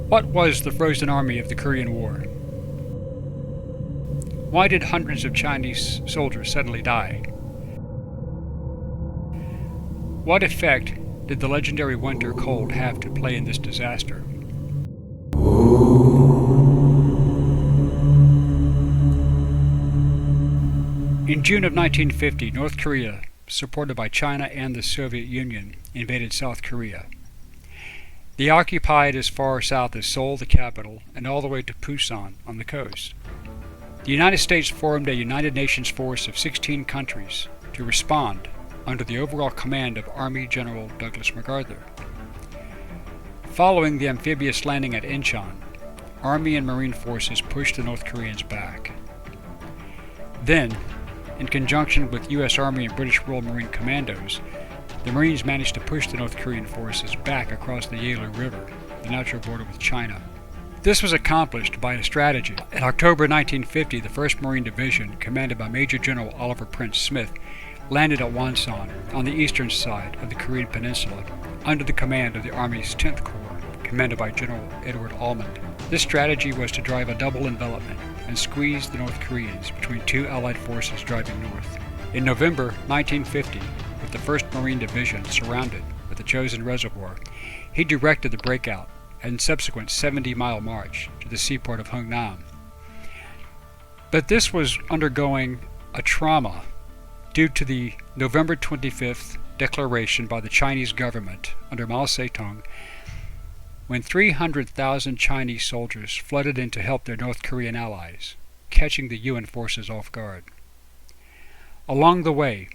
What was the Frozen Army of the Korean War? Why did hundreds of Chinese soldiers suddenly die? What effect did the legendary winter cold have to play in this disaster? In June of 1950, North Korea, supported by China and the Soviet Union, invaded South Korea. They occupied as far south as Seoul, the capital, and all the way to Busan on the coast. The United States formed a United Nations force of 16 countries to respond under the overall command of Army General Douglas MacArthur. Following the amphibious landing at Incheon, Army and Marine forces pushed the North Koreans back. Then, in conjunction with U.S. Army and British Royal Marine Commandos, the Marines managed to push the North Korean forces back across the Yalu River, the natural border with China. This was accomplished by a strategy. In October 1950, the 1st Marine Division, commanded by Major General Oliver Prince Smith, landed at Wonsan on the eastern side of the Korean Peninsula under the command of the Army's 10th Corps, commanded by General Edward Almond. This strategy was to drive a double envelopment and squeeze the North Koreans between two Allied forces driving north. In November 1950, with the 1st Marine Division surrounded with the chosen reservoir, he directed the breakout and subsequent 70-mile march to the seaport of Hungnam. But this was undergoing a trauma due to the November 25th declaration by the Chinese government under Mao Zedong, when 300,000 Chinese soldiers flooded in to help their North Korean allies, catching the UN forces off guard. Along the way,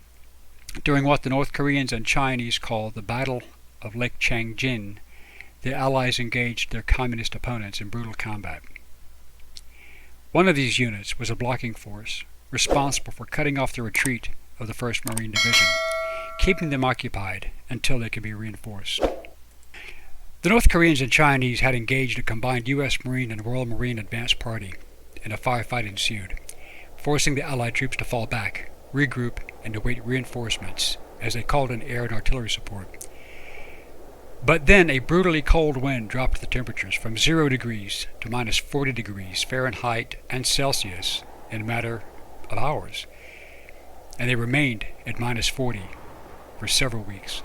during what the North Koreans and Chinese call the Battle of Lake Changjin, the Allies engaged their communist opponents in brutal combat. One of these units was a blocking force responsible for cutting off the retreat of the 1st Marine Division, keeping them occupied until they could be reinforced. The North Koreans and Chinese had engaged a combined U.S. Marine and Royal Marine advance party, and a firefight ensued, forcing the Allied troops to fall back, regroup, and await reinforcements as they called in air and artillery support. But then a brutally cold wind dropped the temperatures from 0 degrees to minus 40 degrees Fahrenheit and Celsius in a matter of hours, and they remained at minus 40 for several weeks.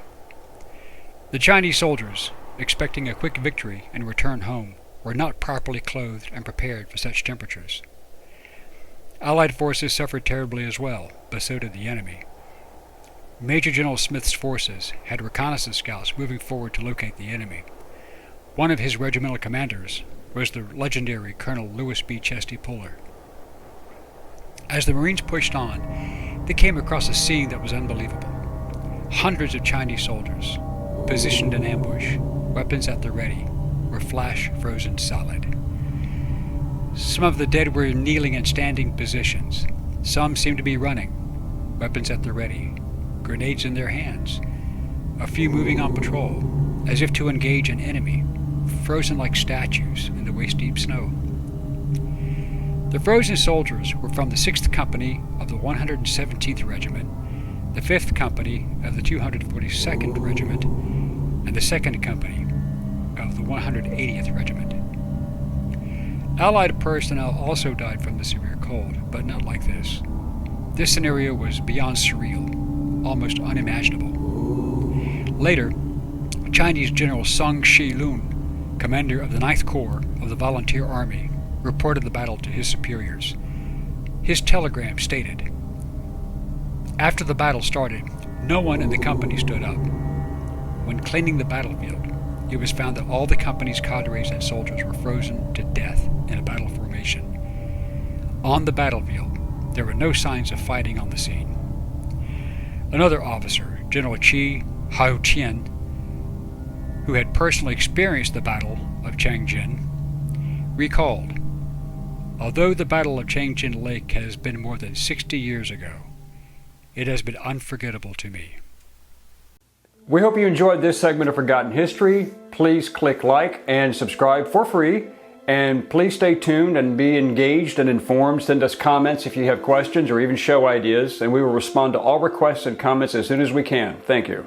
The Chinese soldiers, expecting a quick victory and return home, were not properly clothed and prepared for such temperatures. Allied forces suffered terribly as well, but so did the enemy. Major General Smith's forces had reconnaissance scouts moving forward to locate the enemy. One of his regimental commanders was the legendary Colonel Lewis B. Chesty Puller. As the Marines pushed on, they came across a scene that was unbelievable. Hundreds of Chinese soldiers, positioned in ambush, weapons at the ready, were flash frozen solid. Some of the dead were in kneeling and standing positions. Some seemed to be running, weapons at the ready, grenades in their hands. A few moving on patrol, as if to engage an enemy, frozen like statues in the waist-deep snow. The frozen soldiers were from the 6th Company of the 117th Regiment, the 5th Company of the 242nd Regiment, and the 2nd Company of the 180th Regiment. Allied personnel also died from the severe cold, but not like this. This scenario was beyond surreal, almost unimaginable. Later, Chinese General Sung Shi-lun, commander of the 9th Corps of the Volunteer Army, reported the battle to his superiors. His telegram stated, "After the battle started, no one in the company stood up. When cleaning the battlefield, it was found that all the company's cadres and soldiers were frozen to death in a battle formation. On the battlefield, there were no signs of fighting on the scene." Another officer, General Chi Hao-chien, who had personally experienced the Battle of Changjin, recalled, "Although the Battle of Changjin Lake has been more than 60 years ago, it has been unforgettable to me." We hope you enjoyed this segment of Forgotten History. Please click like and subscribe for free. And please stay tuned and be engaged and informed. Send us comments if you have questions or even show ideas, and we will respond to all requests and comments as soon as we can. Thank you.